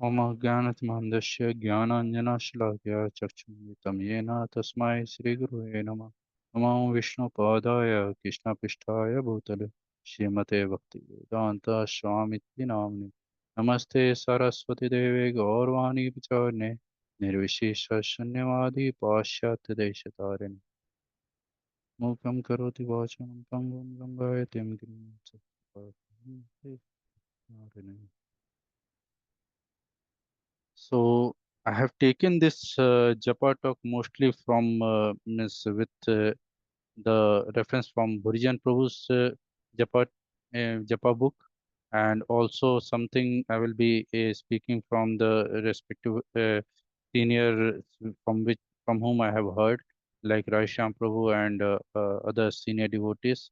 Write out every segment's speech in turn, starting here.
मम ज्ञानतिमन्दस्य ज्ञानाञ्जनशलाकया चक्षुन्मिलितं येन तस्मै श्रीगुरुवे नमः। नमो विष्णुपादाय कृष्णपृष्ठाय भूतले श्रीमते भक्तिवेदान्त स्वामिति नाम्नि नमस्ते सरस्वतीदेवे गौरवाणी प्रचारिणे निर्विशेषशून्यवादी पाश्चात्यदेशतारिणे मूकं करोति वाचनं पङ्गुं लङ्घयति गिरिं So I have taken this Japa talk mostly from means with the reference from Bhurijan Prabhu's Japa Japa book, and also something I will be speaking from the respective senior from whom I have heard, like Raisham Prabhu and other senior devotees,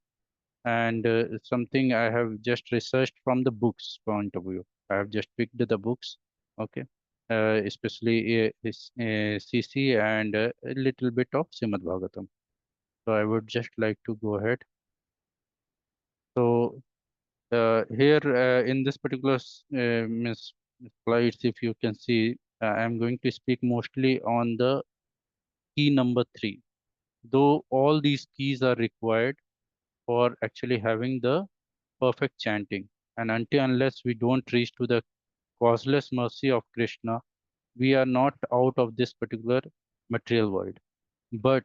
and something I have just researched from the books point of view. I have just picked the books, okay, especially CC and a little bit of Srimad Bhagavatam. So I would just like to go ahead. So here in this particular slides, if you can see, I am going to speak mostly on the key number 3. Though all these keys are required for actually having the perfect chanting. And until unless we don't reach to the causeless mercy of Krishna, we are not out of this particular material world. But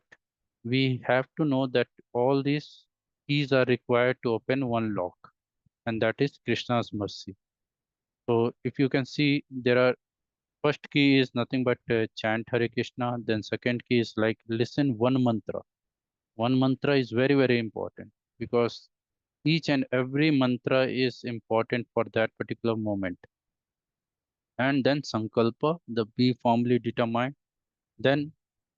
we have to know that all these keys are required to open one lock, and that is Krishna's mercy. So if you can see, there are first key is nothing but chant Hare Krishna. Then second key is like listen one mantra. One mantra is very very important because each and every mantra is important for that particular moment. And then sankalpa, the be firmly determined. Then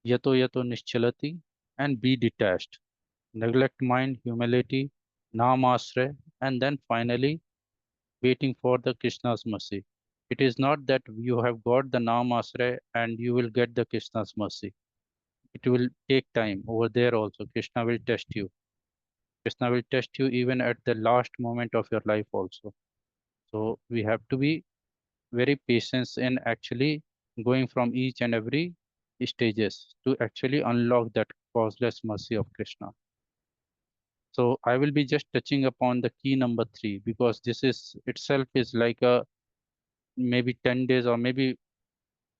yato yato nischalati, and be detached. Neglect mind, humility, namasre, and then finally waiting for the Krishna's mercy. It is not that you have got the namasre and you will get the Krishna's mercy. It will take time. Over there also, Krishna will test you. Krishna will test you even at the last moment of your life also. So we have to be very patient in actually going from each and every stages to actually unlock that causeless mercy of Krishna. So I will be just touching upon the key number 3 because this is itself is like a maybe 10 days or maybe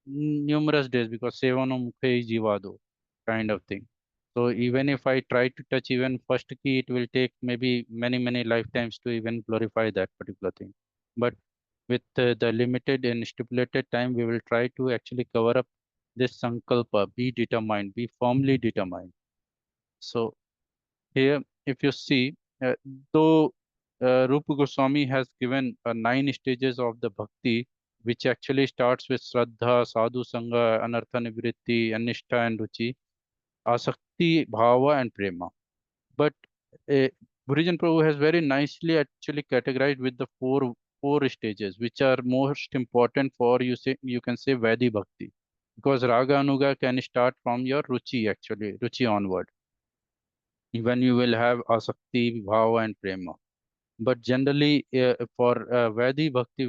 numerous days because sevano mukhe jivado kind of thing. So even if I try to touch even first key, it will take maybe many lifetimes to even glorify that particular thing. But with the limited and stipulated time, we will try to actually cover up this sankalpa, be determined, be firmly determined. So here, if you see, though Rupa Goswami has given 9 stages of the bhakti, which actually starts with Shraddha, Sadhu Sangha, Anartha Nivritti, Anishtha and Ruchi, Asakti, Bhava and Prema. But uh, Bhurijan Prabhu has very nicely actually categorized with the four stages, which are most important for you can say Vaidhi Bhakti. Because Raga Anuga can start from your Ruchi actually, Ruchi onward. When you will have Asakti, Bhava and Prema. But generally, for Vaidhi Bhakti,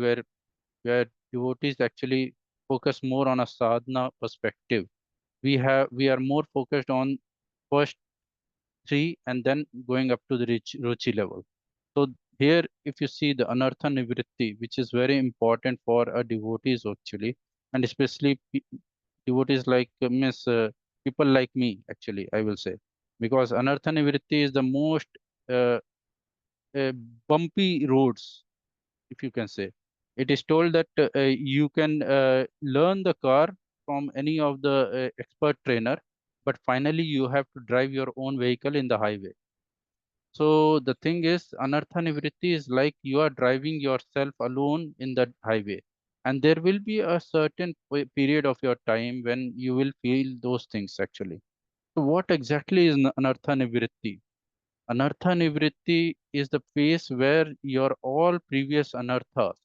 where devotees actually focus more on a sadhana perspective, we are more focused on first three and then going up to the Ruchi level. So here, if you see the Anartha Nivritti, which is very important for a devotees actually, and especially devotees like people like me actually, I will say, because Anartha Nivritti is the most uh, uh, bumpy roads, if you can say. It is told that you can learn the car from any of the expert trainer, but finally you have to drive your own vehicle in the highway. So the thing is, anartha nivritti is like you are driving yourself alone in the highway, and there will be a certain period of your time when you will feel those things actually. So what exactly is anartha nivritti? Anartha nivritti is the phase where your all previous anarthas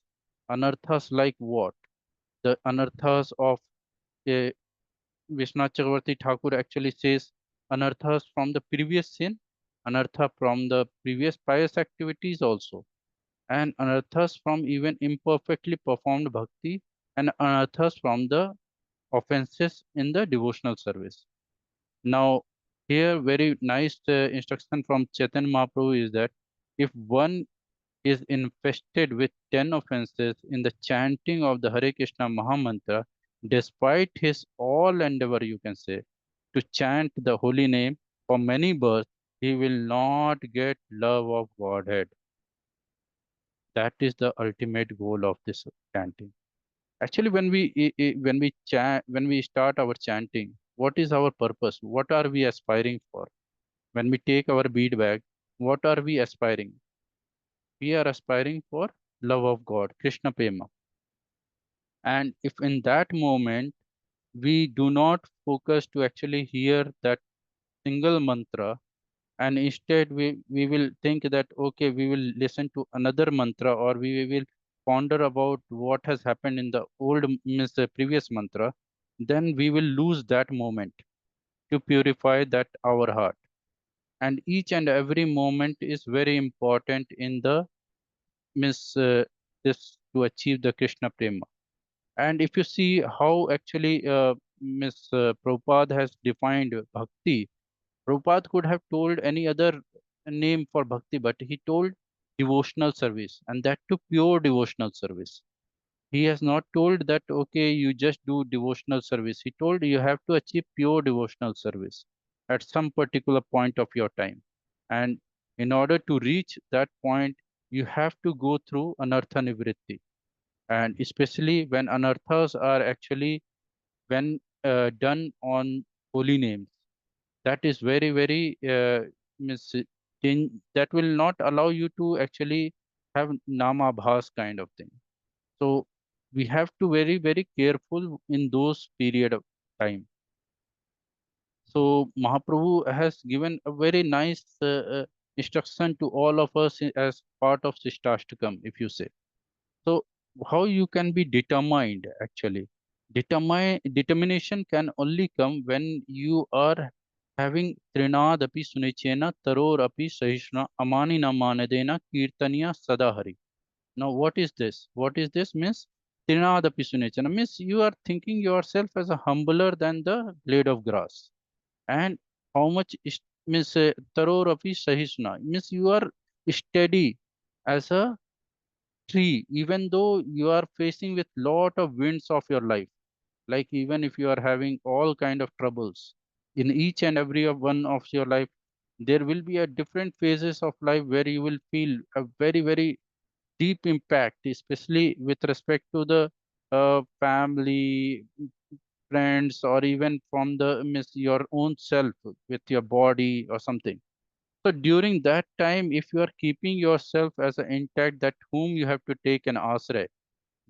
like what? The anarthas of uh, Vishwanath Chakravarti Thakur actually says anarthas from the previous sin, anartha from the previous pious activities also, and anarthas from even imperfectly performed bhakti, and unearth us from the offenses in the devotional service. Now, here very nice instruction from Chaitanya Mahaprabhu is that if one is infested with 10 offenses in the chanting of the Hare Krishna Mahamantra, despite his all endeavor, you can say, to chant the holy name for many births, he will not get love of Godhead. That is the ultimate goal of this chanting. Actually, when we start our chanting, what is our purpose? What are we aspiring for? When we take our bead bag, what are we aspiring? We are aspiring for love of God, Krishna Prema. And if in that moment we do not focus to actually hear that single mantra, and instead we will think that okay, we will listen to another mantra, or we will ponder about what has happened in the old means the previous mantra, then we will lose that moment to purify that our heart. And each and every moment is very important in the means this to achieve the Krishna Prema. And if you see how actually Miss Prabhupada has defined bhakti, Prabhupada could have told any other name for bhakti, but he told devotional service, and that to pure devotional service. He has not told that, okay, you just do devotional service. He told you have to achieve pure devotional service at some particular point of your time. And in order to reach that point, you have to go through anartha nivritti. And especially when anarthas are actually when done on holy names, that is very, very that will not allow you to actually have nama bhas kind of thing. So we have to very, very careful in those period of time. So Mahaprabhu has given a very nice instruction to all of us as part of Sishtastakam, if you say. So how you can be determined actually? Determination can only come when you are having Trinadapi Sunichena Taror Api Sahishna Amani Namanadena Kirtaniya Sadahari. Now, what is this? What is this? Means Trinadapi Sunechana. Means you are thinking yourself as a humbler than the blade of grass. And how much is, means Tarorapi Sahisna. Means you are steady as a tree, even though you are facing with lot of winds of your life. Like even if you are having all kind of troubles in each and every of one of your life, there will be a different phases of life where you will feel a very, very deep impact, especially with respect to the family, friends, or even from the miss your own self with your body or something. So during that time, if you are keeping yourself as an intact, that whom you have to take an asray,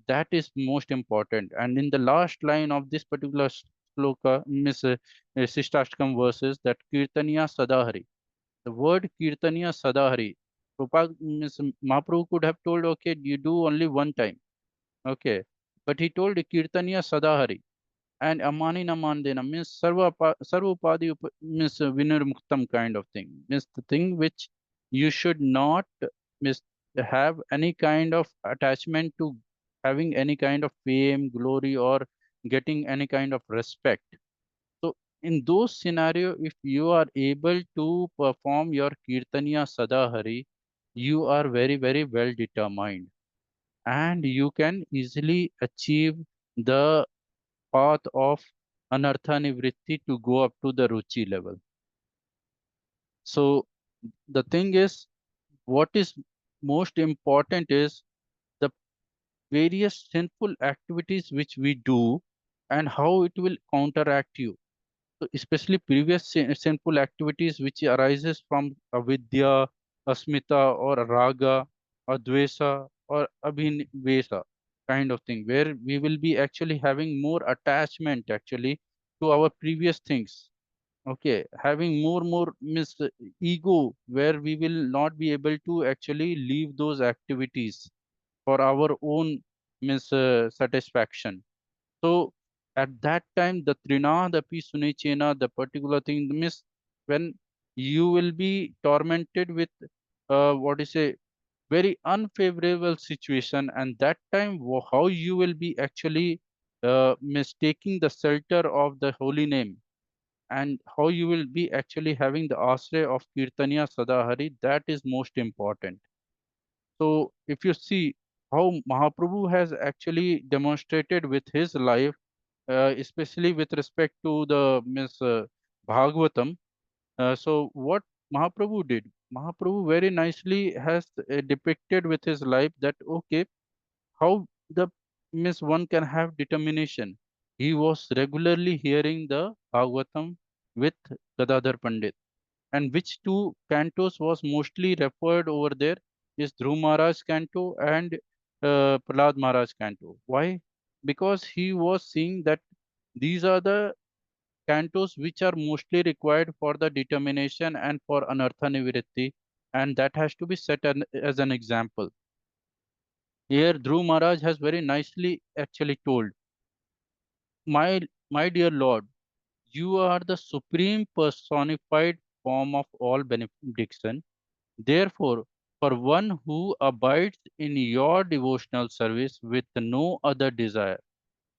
that is most important. And in the last line of this particular sloka, miss Sishtastakam verses, that Kirtaniya Sadahari. The word Kirtaniya Sadahari. Prabhupada, Miss Mahaprabhu could have told, okay, you do only one time. Okay. But he told Kirtaniya Sadahari. And Amani Namandena means Sarva Upadi means Vinirmuktam kind of thing. Means the thing which you should not miss have any kind of attachment to having any kind of fame, glory, or getting any kind of respect. So in those scenario, if you are able to perform your Kirtaniya Sadahari, you are very, very well determined, and you can easily achieve the path of anartha nivritti to go up to the ruchi level. So the thing is, what is most important is the various sinful activities which we do and how it will counteract you. So especially previous sinful activities which arises from avidya, asmita, or raga, or dvesa, or abhinivesa kind of thing, where we will be actually having more attachment actually to our previous things. Okay, having more means ego, where we will not be able to actually leave those activities for our own means satisfaction. So at that time, the Trinadapi Sunichena, the particular thing means when you will be tormented with what is say very unfavorable situation, and that time how you will be actually mistaking the shelter of the holy name, and how you will be actually having the ashray of Kirtaniya Sadahari, that is most important. So if you see how Mahaprabhu has actually demonstrated with his life, especially with respect to the Miss Bhagavatam. So what Mahaprabhu did, Mahaprabhu very nicely has depicted with his life that okay, how the Miss one can have determination. He was regularly hearing the Bhagavatam with Gadadhar Pandit, and which two cantos was mostly referred over there is Dhruv Maharaj canto and Prahlad Maharaj canto. Why? Because he was seeing that these are the cantos which are mostly required for the determination and for anartha nivritti, and that has to be set as an example. Here Dhruv Maharaj has very nicely actually told, my dear Lord, you are the supreme personified form of all benediction. Therefore, for one who abides in your devotional service with no other desire,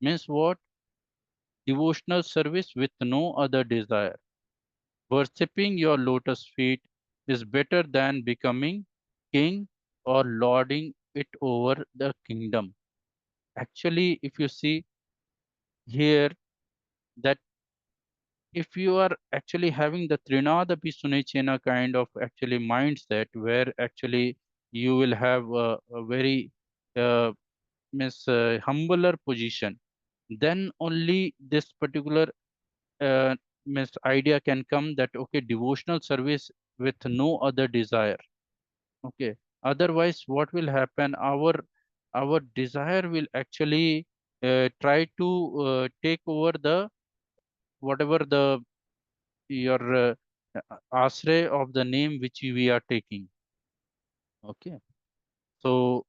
means what? Devotional service with no other desire. Worshipping your lotus feet is better than becoming king or lording it over the kingdom. Actually, if you see here, that if you are actually having the Trinadapi Sunechena kind of actually mindset, where actually you will have a very uh, humbler position, then only this particular uh, idea can come that okay, devotional service with no other desire. Okay, otherwise what will happen, our desire will actually try to take over the whatever the your ashray of the name which we are taking. Okay, so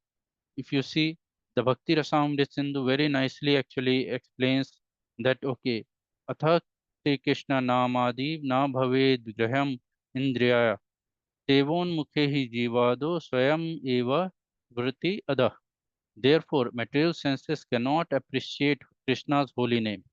if you see, the Bhakti Rasamrita Sindhu very nicely actually explains that okay, Athak Te Krishna Namadi na bhaved graham indriya Devon mukhe hi jivado swayam eva vriti adah. Therefore, material senses cannot appreciate Krishna's holy name,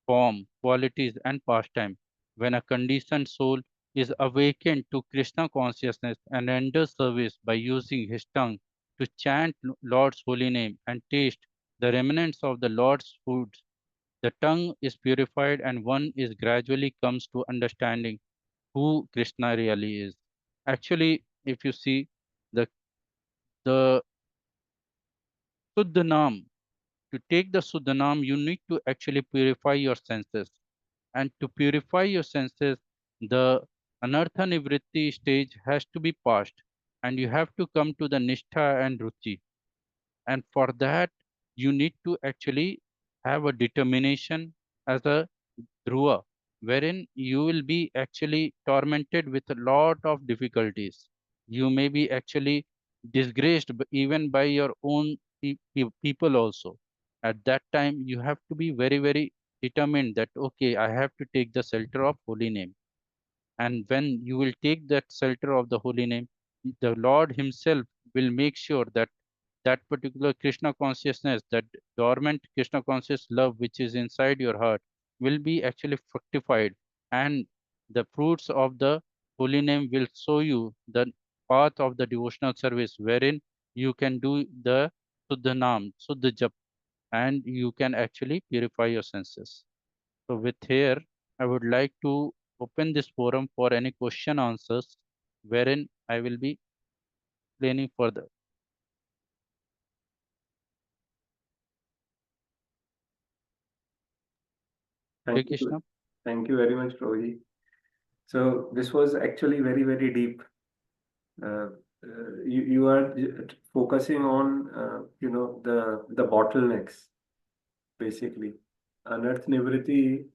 form, qualities, and pastime. When a conditioned soul is awakened to Krishna consciousness and renders service by using his tongue to chant Lord's holy name and taste the remnants of the Lord's foods, the tongue is purified and one is gradually comes to understanding who Krishna really is. Actually, if you see the the Suddhanam, to take the Suddhanam, you need to actually purify your senses. And to purify your senses, the Anartha Nivritti stage has to be passed. And you have to come to the Nishtha and Ruchi. And for that, you need to actually have a determination as a Dhruva, wherein you will be actually tormented with a lot of difficulties. You may be actually disgraced even by your own people also. At that time, you have to be very, very determined that, okay, I have to take the shelter of holy name. And when you will take that shelter of the holy name, the Lord Himself will make sure that that particular Krishna consciousness, that dormant Krishna conscious love which is inside your heart, will be actually fructified, and the fruits of the holy name will show you the path of the devotional service, wherein you can do the Suddha Nam, Suddha Jap, and you can actually purify your senses. So with here, I would like to open this forum for any question answers, wherein I will be explaining further. Hare Thank you. Krishna. Thank you very much, Prabhuji. So this was actually very, very deep. Uh, you are focusing on the bottlenecks basically. Anarth Nivriti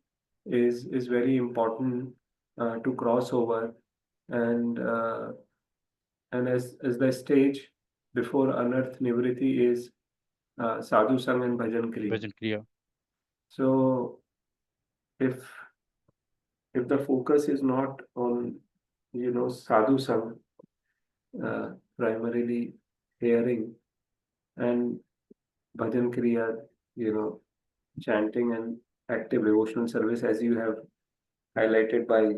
is very important to cross over, and as the stage before Anarth Nivriti is Sadhu Sang and Bhajan Kriya. Bhajan Kriya. So if the focus is not on sadhu sang primarily, hearing and bhajan kriya, you know, chanting and active devotional service, as you have highlighted by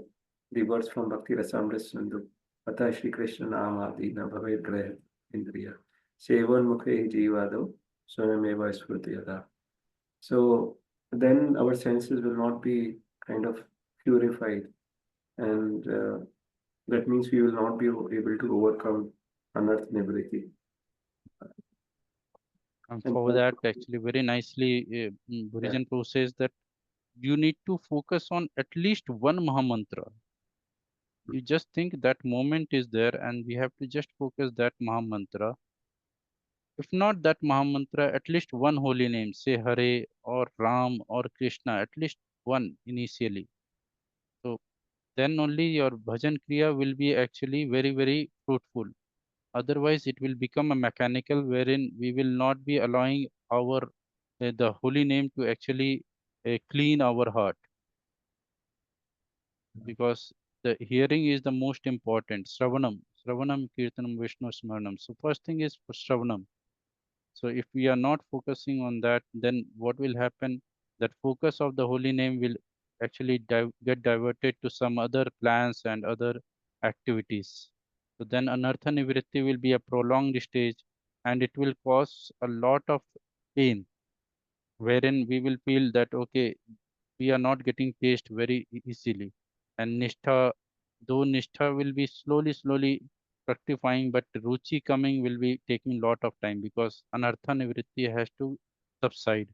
the words from Bhakti Rasamrita Sindhu. Atha Shri Krishna Namadi na bhave greh indriya. Sevan mukhe jivado swameva smrtiyada. So then our senses will not be kind of purified, and that means we will not be able to overcome anarth nivriti. And And for that, actually, very nicely, yeah, Bhurijan Pro says that you need to focus on at least one Mahamantra. You just think that moment is there, and we have to just focus that Mahamantra. If not that Mahamantra, at least one holy name, say Hare or Ram or Krishna, at least one initially. So then only your bhajan kriya will be actually very, very fruitful. Otherwise, it will become a mechanical wherein we will not be allowing our the holy name to actually clean our heart, because the hearing is the most important. Shravanam, Kirtanam, Vishnu Smaranam. So first thing is Shravanam. So if we are not focusing on that, then what will happen? That focus of the holy name will actually get diverted to some other plans and other activities. So then anartha nivritti will be a prolonged stage, and it will cause a lot of pain, wherein we will feel that okay, we are not getting taste very easily. And nishtha, though nishtha will be slowly fructifying, but ruchi coming will be taking lot of time, because anartha nivritti has to subside.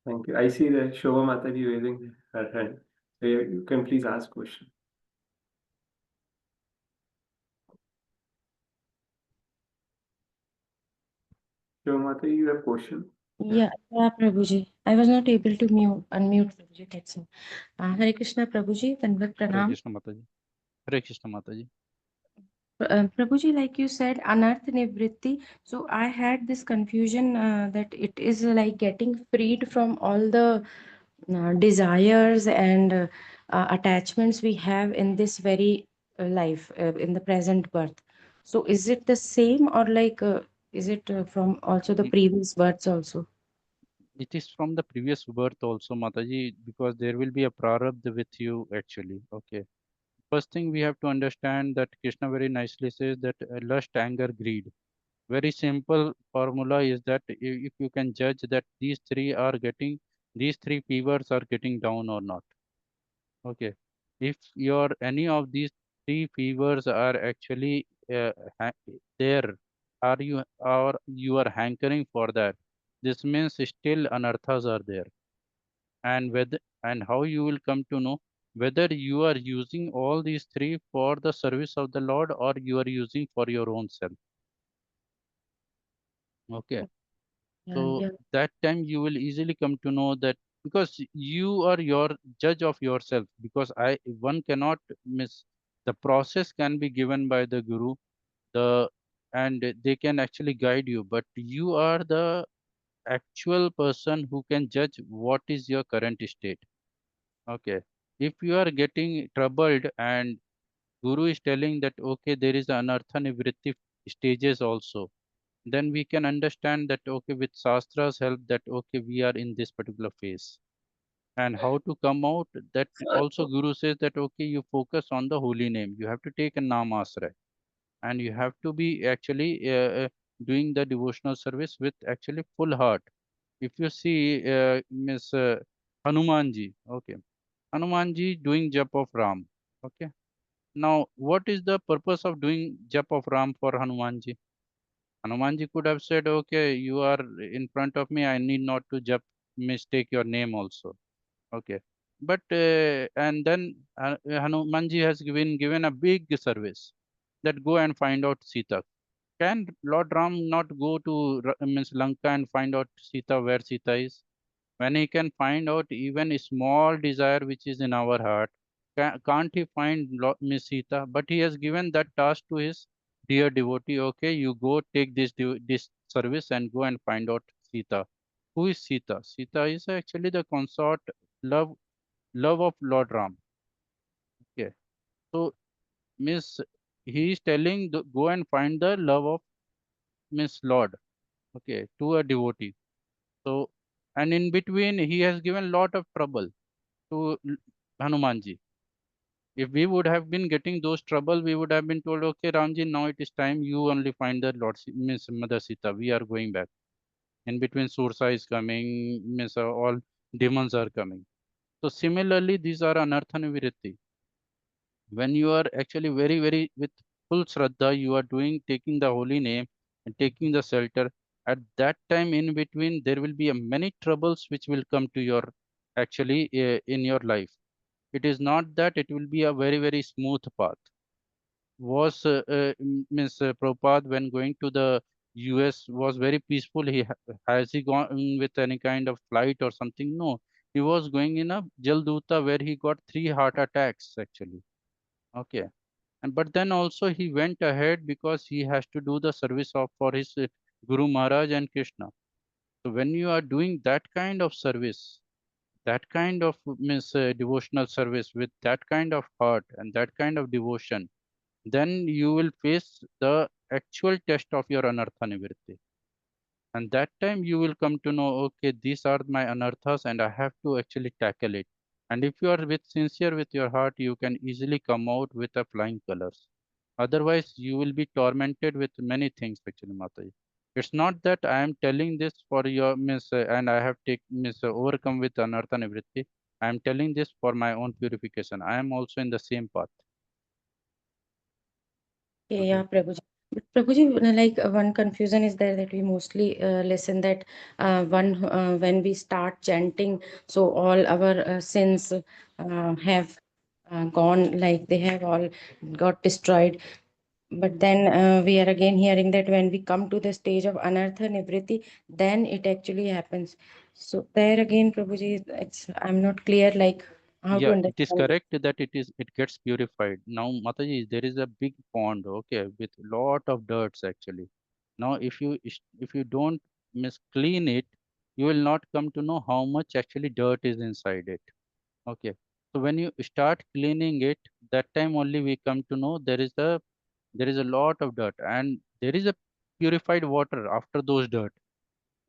thank you. I see that Shobha Mataji raising her hand. So you can please ask question. Shobha Mataji, you have question? Yeah. Yeah, Prabhuji. I was not able to unmute Prabhuji. That's all. Hare Krishna, Prabhuji. Tanvat Hare Pranam. Krishna Mataji. Hare Krishna Mataji. Prabhuji, like you said, Anarth Nivritti. So I had this confusion that it is like getting freed from all the desires and attachments we have in this very life, in the present birth. So is it the same, or like is it from also the I- previous births also? It is from the previous birth also, Mataji, because there will be a prarabdha with you actually. Okay. First thing we have to understand that Krishna very nicely says that lust, anger, greed. Very simple formula is that if you can judge that these three fevers are getting down or not. Okay. If your any of these three fevers are actually ha- there, you are hankering for that, this means still anarthas are there. And whether and how you will come to know whether you are using all these three for the service of the Lord, or you are using for your own self. Okay. So Yeah. that time you will easily come to know that, because you are your judge of yourself. Because I one cannot miss, the process can be given by the guru, the and they can actually guide you, but you are the actual person who can judge what is your current state. Okay. If you are getting troubled and guru is telling that okay, there is anartha nivritti stages also, then we can understand that okay, with shastra's help, that okay, we are in this particular phase. And how to come out, that also guru says that okay, you focus on the holy name, you have to take a nam asray, and you have to be actually doing the devotional service with actually full heart. If you see miss hanumanji, okay, hanumanji doing jap of ram. Okay. Now what is the purpose of doing jap of ram for hanumanji? Hanumanji could have said, okay, you are in front of me, I need not to jump, mistake your name also. Okay. But, and then Hanumanji has given a big service, that go and find out Sita. Can Lord Ram not go to means Lanka and find out Sita, where Sita is? When he can find out even a small desire which is in our heart, can't he find Miss Sita? But he has given that task to his dear devotee. Okay, you go take this service and go and find out Sita. Who is Sita? Sita is actually the consort, love of Lord Ram. Okay, so Miss he is telling go and find the love of Miss Lord, okay, to a devotee. So, and in between, he has given lot of trouble to Hanumanji. If we would have been getting those trouble, we would have been told, okay, Ramji, now it is time you only find the Lord, Miss Mother Sita. We are going back. In between, Sursa is coming, Miss all demons are coming. So similarly, these are anartha nivritti. When you are actually very with full shraddha, you are doing taking the holy name and taking the shelter. At that time, in between, there will be a many troubles which will come to your actually in your life. It is not that it will be a very smooth path. Was Miss Prabhupada when going to the US was very peaceful. Has he gone with any kind of flight or something? No, he was going in a Jalduta where he got 3 heart attacks actually. Okay, and but then also he went ahead because he has to do the service of for his Guru Maharaj and Krishna. So when you are doing that kind of service, that kind of means devotional service with that kind of heart and that kind of devotion, then you will face the actual test of your anartha nivritti. And that time you will come to know, okay, these are my anarthas and I have to actually tackle it. And if you are with sincere with your heart, you can easily come out with a flying colors. Otherwise, you will be tormented with many things actually, Mataji. It's not that I am telling this for your miss and I have take miss overcome with anartha nivritti. I am telling this for my own purification. I am also in the same path. Okay, Okay. yeah, Prabhuji. But Prabhuji, like one confusion is there that we mostly listen that one when we start chanting, so all our sins have gone, like they have all got destroyed. But then we are again hearing that when we come to the stage of anartha nivriti, then it actually happens. So there again, Prabhuji, it's I'm not clear like how to Yeah, it is understand. correct that it gets purified. Now, Mataji, there is a big pond, okay, with lot of dirts actually. Now, if you don't miss clean it, you will not come to know how much actually dirt is inside it. Okay. So when you start cleaning it, that time only we come to know there is a lot of dirt and there is a purified water after those dirt.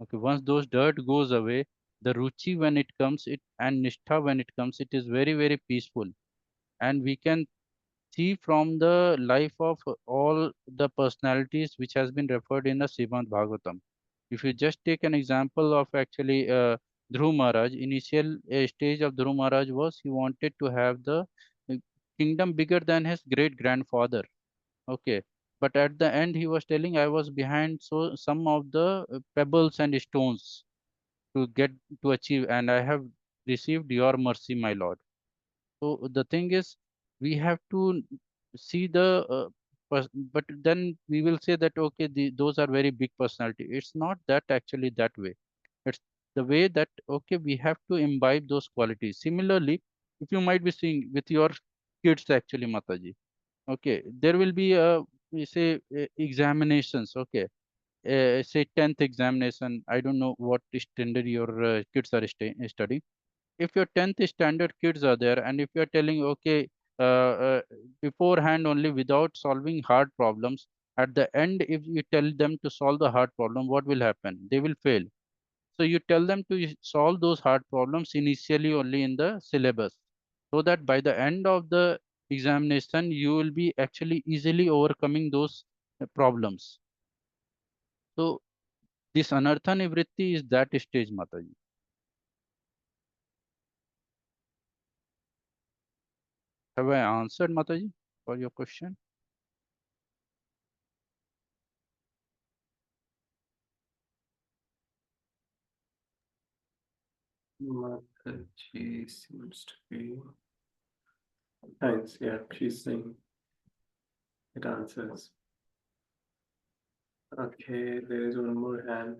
Okay, once those dirt goes away, the ruchi when it comes, it and nishtha when it comes, it is very peaceful, and we can see from the life of all the personalities which has been referred in the Srimad Bhagavatam. If you just take an example of actually Dhruv Maharaj, initial stage of Dhruv Maharaj was he wanted to have the uh, kingdom bigger than his great grandfather. Okay. But at the end, he was telling, I was behind so some of the pebbles and stones to get to achieve, and I have received your mercy, my Lord. So the thing is, we have to see the, but then we will say that okay, those are very big personality. It's not that actually that way. It's the way that okay, we have to imbibe those qualities. Similarly, if you might be seeing with your kids actually, Mataji. Okay, there will be we say examinations. Okay, say 10th examination. I don't know what standard your kids are studying. If your 10th standard kids are there and if you're telling okay beforehand only without solving hard problems, at the end if you tell them to solve the hard problem, what will happen? They will fail. So you tell them to solve those hard problems initially only in the syllabus, so that by the end of the examination you will be actually easily overcoming those problems. So this anartha nivritti is that stage, Mataji. Have I answered, Mataji, for your question? Mataji seems to be. Thanks. Yeah, she's saying it answers. Okay, there is one more hand.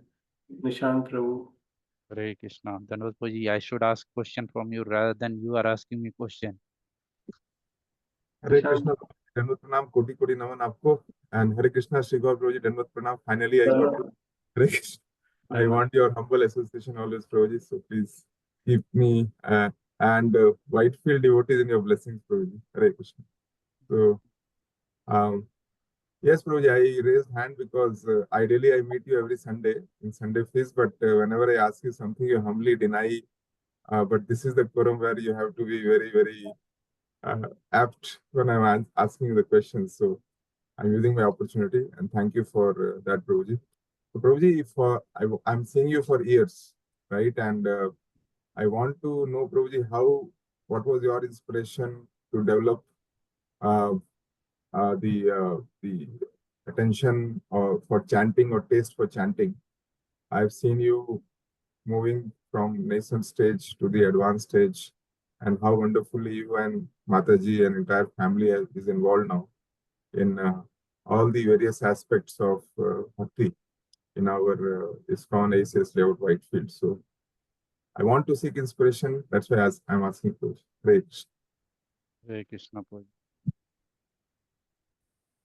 Nishant Prabhu. Hare Krishna. Dhanavad Puji, I should ask question from you rather than you are asking me question. Hare Nishant. Krishna, Danvat Pranam, Koti Koti Naman आपको, and Hare Krishna, Shri Gaur Prabhuji, Danvat Pranam. Finally, I got to Hare Krishna. I want your humble association always, Prabhuji, so please keep me and Whitefield devotees in your blessings, Prabhuji. Hare Krishna. So, Yes, Prabhuji, I raised hand because ideally I meet you every Sunday in Sunday feast, but whenever I ask you something, you humbly deny. But this is the quorum where you have to be very, very apt when I'm asking the questions. So I'm using my opportunity, and thank you for that, Prabhuji. So, Prabhuji, if I'm seeing you for years, right? And I want to know, Prabhuji, what was your inspiration to develop uh, the attention for chanting or taste for chanting? I've seen you moving from nascent stage to the advanced stage, and how wonderfully you and Mataji and entire family is involved now in all the various aspects of bhakti in our ISKCON ACS layout Whitefield. So I want to seek inspiration. That's why I'm asking for Hare Krishna. Hare Krishna Prabhuji.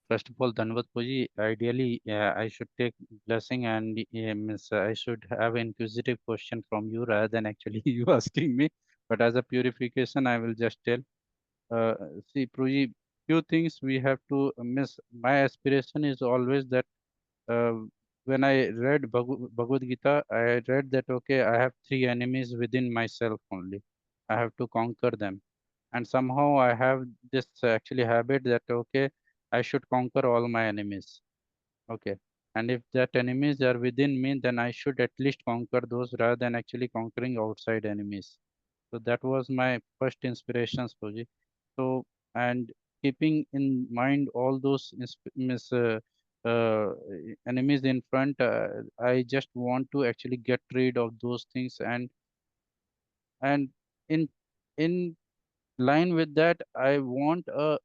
First of all, Dhanavad Prabhuji, ideally, I should take blessing and means I should have inquisitive question from you rather than actually you asking me. But as a purification, I will just tell. Uh, See, Prabhuji, few things we have to miss. My aspiration is always that uh, when I read Bhagavad Gita, I read that okay, I have three enemies within myself only. I have to conquer them, and somehow I have this actually habit that okay, I should conquer all my enemies. Okay, and if that enemies are within me, then I should at least conquer those rather than actually conquering outside enemies. So that was my first inspirations, Puji. So, and keeping in mind all those uh, enemies in front, I just want to actually get rid of those things, and in in line with that, I want a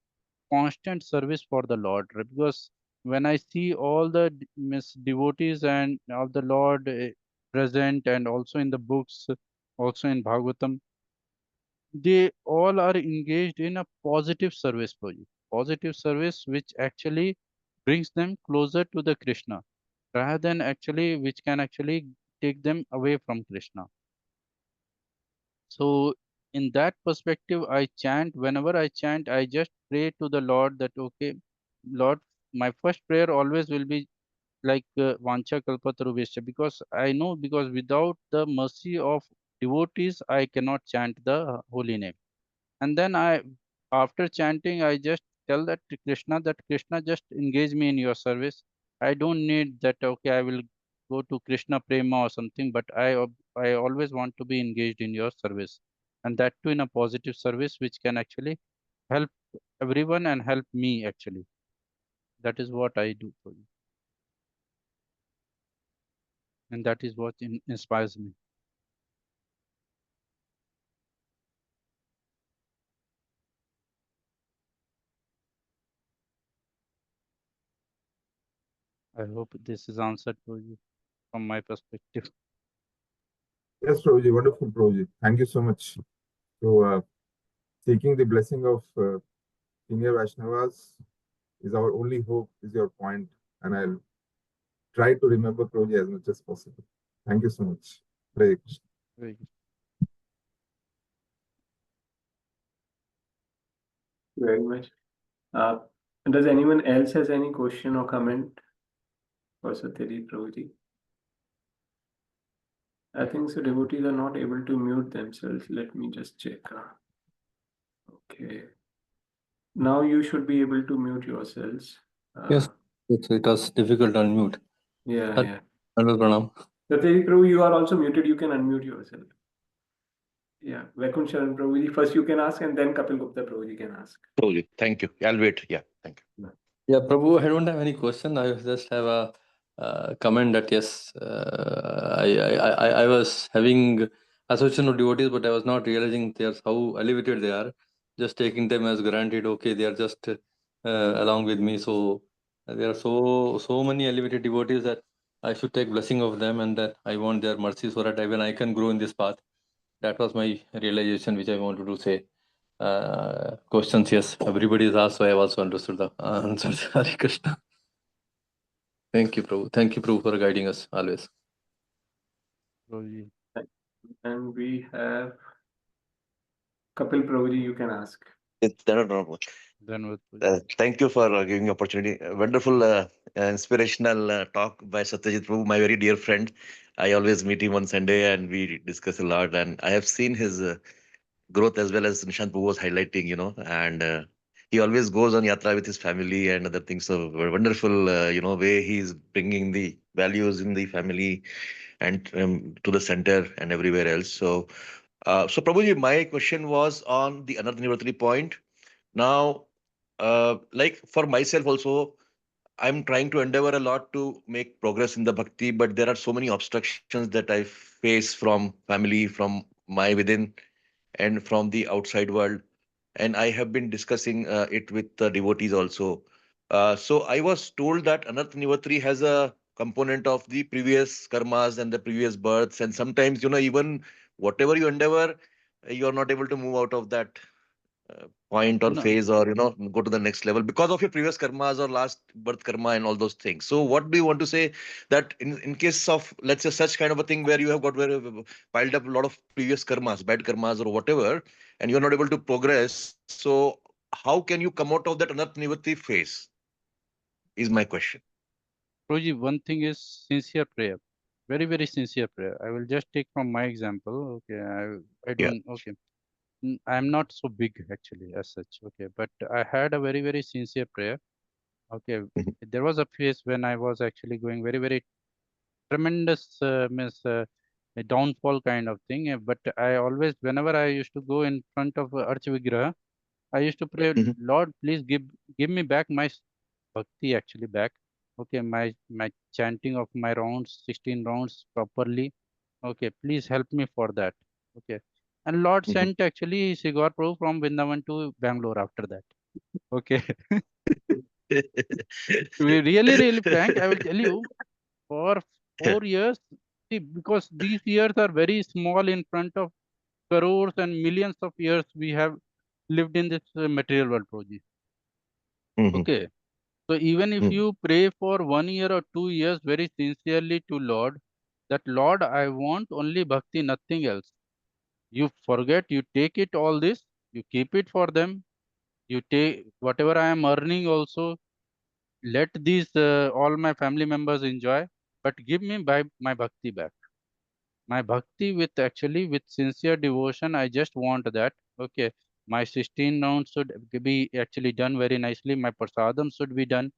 constant service for the Lord, right? Because when I see all the devotees and of the Lord present, and also in the books, also in Bhagavatam, they all are engaged in a positive service for you. Positive service which actually brings them closer to the Krishna, rather than actually which can actually take them away from Krishna. So in that perspective, I chant. Whenever I chant, I just pray to the Lord that okay, Lord, my first prayer always will be like Vancha Kalpatarubhesha, because I know, because without the mercy of devotees, I cannot chant the holy name. And then after chanting, I just tell that to Krishna, that Krishna, just engage me in your service. I don't need that okay, I will go to Krishna prema or something, but I always want to be engaged in your service, and that too in a positive service which can actually help everyone and help me actually. That is what I do for you, and that is what inspires me. I hope this is answered for you from my perspective. Yes, Prabhuji, wonderful, Prabhuji. Thank you so much. So, seeking the blessing of senior Vaishnavas is our only hope, is your point, and I'll try to remember Prabhuji as much as possible. Thank you so much. Hare Krishna. Very good. Very much. Does anyone else has any question or comment for Satyajit Prabhuji? I think so. Devotees are not able to mute themselves. Let me just check. Okay. Now you should be able to mute yourselves. Yes, it was difficult to unmute. Yeah, yeah. Anil Pranam. Satyajit Prabhu, you are also muted. You can unmute yourself. Yeah. Vaikunt Sharan Prabhuji, first you can ask, and then Kapil Gupta Prabhuji can ask. Prabhuji, thank you. I'll wait. Yeah, thank you. Yeah, Prabhu, I don't have any question. I just have a comment that yes, I was having association of devotees, but I was not realizing how elevated they are. Just taking them as granted. Okay, they are just along with me. So there are so many elevated devotees that I should take blessing of them, and that I want their mercy so that even I can grow in this path. That was my realization, which I wanted to say. Questions, yes, everybody is asked, so I have also understood the answers. Hare Krishna. Thank you, Prabhu. Thank you, Prabhu, for guiding us always. And we have Kapil Prabhuji, you can ask. No, no, no. Dhanwad Prabhuji. Thank you for giving the opportunity. Wonderful, inspirational talk by Satyajit Prabhu, my very dear friend. I always meet him on Sunday and we discuss a lot. And I have seen his growth as well as Nishant Prabhu was highlighting, and he always goes on yatra with his family and other things. So wonderful, way he's bringing the values in the family and to the center and everywhere else. So Prabhuji, my question was on the another Nivartani point. Now, like for myself also, I'm trying to endeavor a lot to make progress in the bhakti, but there are so many obstructions that I face from family, from my within, and from the outside world. And I have been discussing it with the devotees also. So I was told that Anarth Nivatri has a component of the previous karmas and the previous births, and sometimes even whatever you endeavor, you are not able to move out of that point or No, phase, or go to the next level because of your previous karmas or last birth karma and all those things. So what do you want to say that in case of, let's say, such kind of a thing where you have got very piled up a lot of previous karmas, bad karmas or whatever, and you're not able to progress, so how can you come out of that anarth nivatti phase is my question. Prabhuji, one thing is sincere prayer. Very, very sincere prayer. I will just take from my example. Okay, I Yeah. don't, okay. I'm not so big actually as such. Okay, but I had a very, very sincere prayer. Okay, Mhm. there was a phase when I was actually going very, very tremendous means a downfall kind of thing. But I always, whenever I used to go in front of Arch Vigraha, I used to pray, Mhm. Lord, please give me back my bhakti actually back. Okay, my chanting of my rounds, 16 rounds properly. Okay, please help me for that. Okay. And Lord Mhm. sent actually Sigar Prabhu from Vrindavan to Bangalore after that. Okay. To be really, really frank, I will tell you, for 4 years, see, because these years are very small in front of crores and millions of years we have lived in this material world, Prabhuji. Mhm. Okay. So even if Mhm. you pray for 1 year or 2 years very sincerely to Lord, that Lord, I want only bhakti, nothing else. You forget, you take it all this, you keep it for them. You take whatever I am earning also, let these all my family members enjoy, but give me my bhakti back. My bhakti with actually with sincere devotion, I just want that. Okay. My 16 rounds should be actually done very nicely. My prasadam should be done,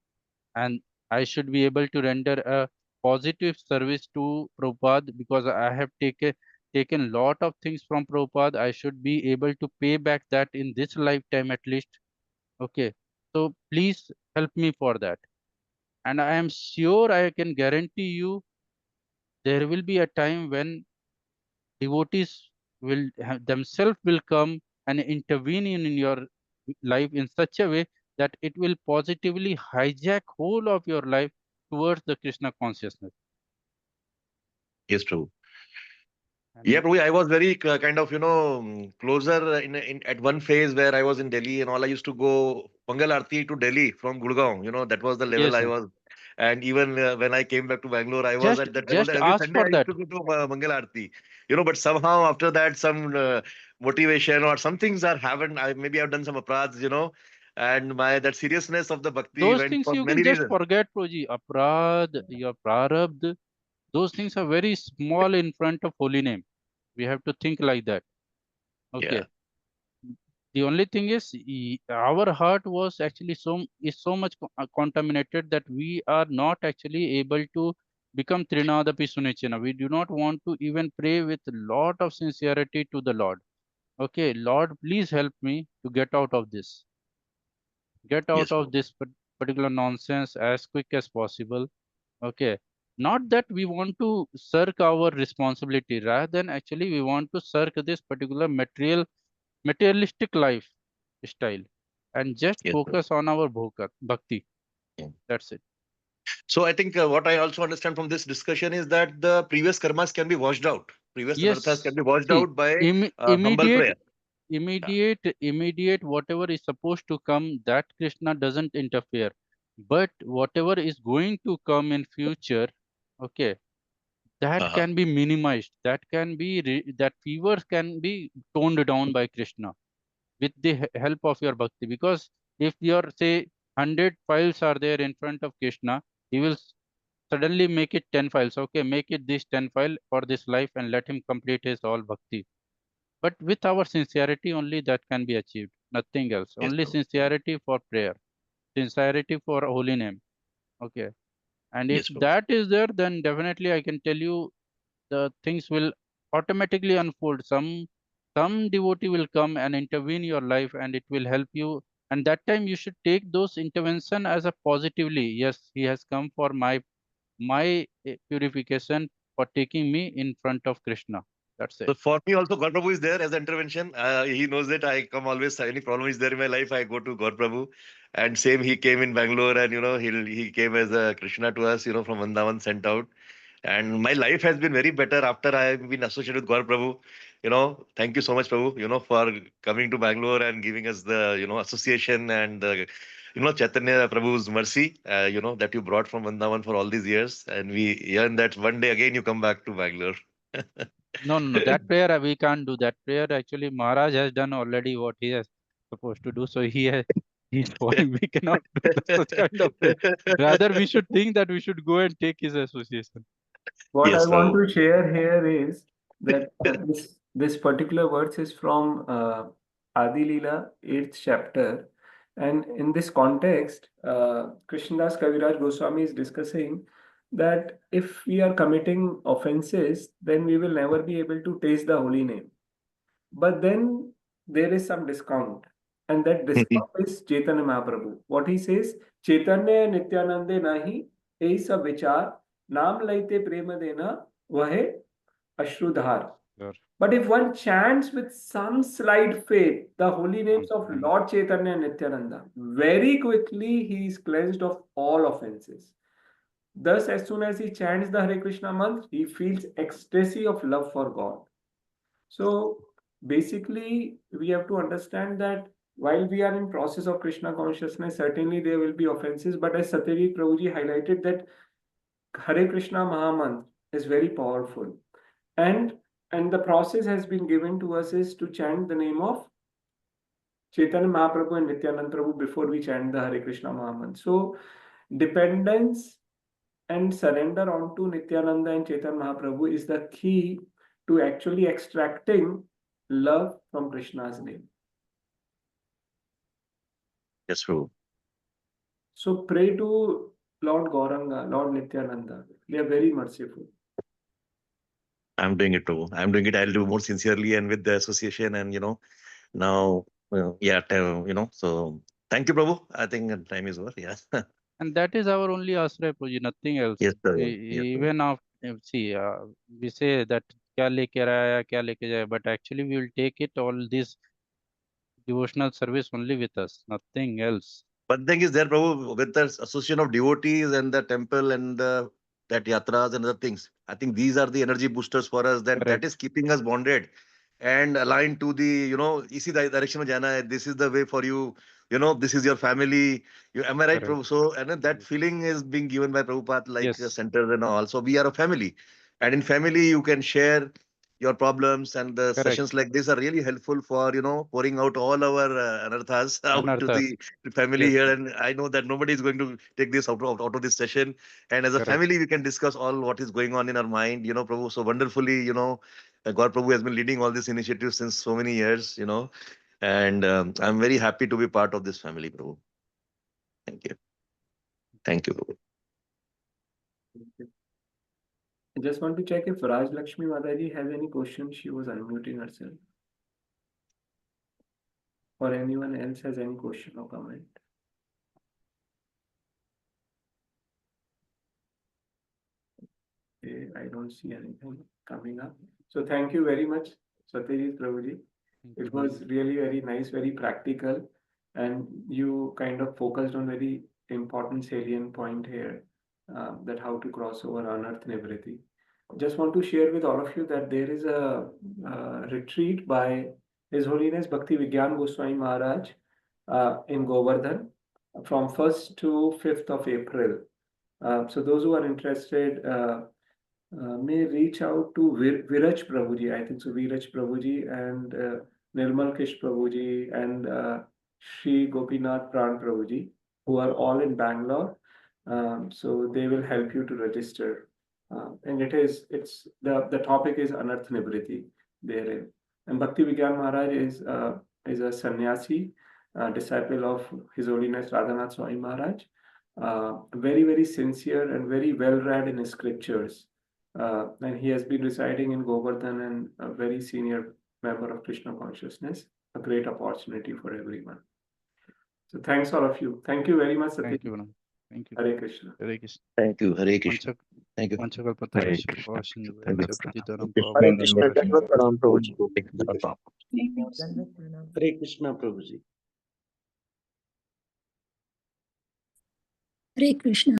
and I should be able to render a positive service to Prabhupada because I have taken lot of things from Prabhupada. I should be able to pay back that in this lifetime at least. Okay. So please help me for that. And I am sure I can guarantee you there will be a time when devotees will themselves will come and intervene in your life in such a way that it will positively hijack whole of your life towards the Krishna consciousness. Yes, true. Yeah, And Prabhu, I was very kind of, closer in at one phase where I was in Delhi and all. I used to go Mangal Aarti to Delhi from Gurgaon. That was the level yes, I sir. was. And even when I came back to Bangalore, I was just at that level. just Every ask Sunday, for I used that. to go to Mangal Aarti. But somehow after that, some motivation or some things are happened. Maybe I've done some apradhs, and my that seriousness of the bhakti Those went things for you many can just reasons. forget, Proji. Aprad, your prarabdh, those things are very small in front of holy name. We have to think like that. Okay. Yeah. The only thing is our heart was actually so much contaminated that we are not actually able to become Trinadapi Sunechana. We do not want to even pray with lot of sincerity to the Lord. Okay, Lord, please help me to get out of this. Get out Yes, of Prabhu. this particular nonsense as quick as possible. Okay. Not that we want to shirk our responsibility, rather than actually we want to shirk this particular materialistic life style and just Yes, Prabhu. focus on our bhakti. Yeah. That's it. So I think what I also understand from this discussion is that the previous karmas can be washed out. Previous anarthas can Yes. be washed See, out by humble immediate, prayer. Yeah. immediate, whatever is supposed to come, that Krishna doesn't interfere. But whatever is going to come in future, okay, that Uh-huh. can be minimized. That can be, that fevers can be toned down by Krishna. with the help of your bhakti. Because if your say 100 files are there in front of Krishna, he will suddenly make it 10 files. Okay, make it this 10 file for this life and let him complete his all bhakti. But with our sincerity only that can be achieved, nothing else. Yes, Only Prabhu. sincerity for prayer, sincerity for holy name. Okay, and if Yes, Prabhu. that is there, then definitely I can tell you the things will automatically unfold. Some devotee will come and intervene your life, and it will help you. And that time you should take those intervention as a positively. Yes, he has come for my purification, for taking me in front of Krishna. That's it. So for me also, God Prabhu is there as an intervention. He knows that I come always, any problem is there in my life, I go to God Prabhu. And same, he came in Bangalore and, he came as a Krishna to us, from Vrindavan sent out. And my life has been very better after I have been associated with God Prabhu. Thank you so much, Prabhu, for coming to Bangalore and giving us the, association and the, Chaitanya Prabhu's mercy, that you brought from Vrindavan for all these years. And we yearn that one day again you come back to Bangalore. No, no, no. That prayer we can't do. That prayer actually Maharaj has done already what he has supposed to do. So he's following. We cannot do such kind of thing. Rather, we should think that we should go and take his association. What I Yes, want Prabhu. to share here is that this particular verse is from Adi Leela, 8th chapter. And in this context, Krishnadas Kaviraj Goswami is discussing that if we are committing offenses, then we will never be able to taste the holy name. But then there is some discount, and that discount is Chaitanya Mahaprabhu. What he says, Chaitanya Nityanande nahi, aisa vichar, naam laite prema dena, vahe ashrudhar. Sure. But if one chants with some slight faith the holy names of Mm. Lord Chaitanya and Nityananda, very quickly he is cleansed of all offenses. Thus, as soon as he chants the Hare Krishna mantra, he feels ecstasy of love for God. So basically, we have to understand that while we are in process of Krishna consciousness, certainly there will be offenses. But as Satyajit Prabhuji highlighted, that Hare Krishna Mahamantra is very powerful, and the process has been given to us is to chant the name of Chaitanya Mahaprabhu and Nityanand Prabhu before we chant the Hare Krishna Mahamantra. So dependence and surrender onto Nityananda and Chaitanya Mahaprabhu is the key to actually extracting love from Krishna's name. Yes, Prabhu. So pray to Lord Gauranga, Lord Nityananda. They are very merciful. I'm doing it, Prabhu. I'm doing it. I'll do more sincerely and with the association and, now, so thank you, Prabhu. I think time is over. Yeah. And that is our only asray, Puji, nothing else. Yes, sir. Yes, sir. Even after, see, we say that kya leke aaya, kya leke jaya, but actually we will take it all this devotional service only with us, nothing else. But thing is there, Prabhu, with the association of devotees and the temple and that yatras and other things. I think these are the energy boosters for us. That Correct, is keeping us bonded and aligned to the, easy direction of jana hai. This is the way for you. This is your family. Am I right, correct. Prabhu? So, and then that feeling is being given by Prabhupada, like Yes, centers and all. So we are a family, and in family you can share your problems, and the correct. sessions like this are really helpful for pouring out all our anarthas out to Anarthas. the family Yes, here. And I know that nobody is going to take this out of this session. And as a correct. family, we can discuss all what is going on in our mind, Prabhu. So wonderfully, God Prabhu has been leading all these initiatives since so many years, and I'm very happy to be part of this family, Prabhu. Thank you. Thank you, Prabhu. I just want to check if Raj Lakshmi Mataji has any questions. She was unmuting herself. Or anyone else has any question or comment. Okay, I don't see anything coming up. So thank you very much, Satyajit Prabhuji. It was really very nice, very practical, and you kind of focused on very important salient point here, that how to cross over unearth nivriti. Just want to share with all of you that there is a retreat by His Holiness Bhakti Vigyan Goswami Maharaj in Govardhan from 1st to 5th of April. So those who are interested may reach out to Viraj Prabhuji. I think so, Viraj Prabhuji, and Nirmal Kish prabhuji, and Sri Gopinath Pran prabhuji, who are all in Bangalore. So they will help you to register. And it's the topic is Anarth Nivriti therein. And Bhakti Vigyan Maharaj is a sannyasi, disciple of His Holiness Radhanath Swami Maharaj. Very, very sincere and very well read in his scriptures. And he has been residing in Govardhan and a very senior member of Krishna consciousness. A great opportunity for everyone. So thanks all of you. Thank you very much, Satyajit. Thank you, Anand. Thank you. Hare Krishna. Hare Krishna. Thank you. Hare Krishna. Thank you. Panchakalpataru Krishna. Shubhashin Thank you. Satyajitaram Hare Prabhu Krishna, Shubhashin. Dandavat Pranam Prabhuji. Hare Krishna, Prabhuji. Hare Krishna.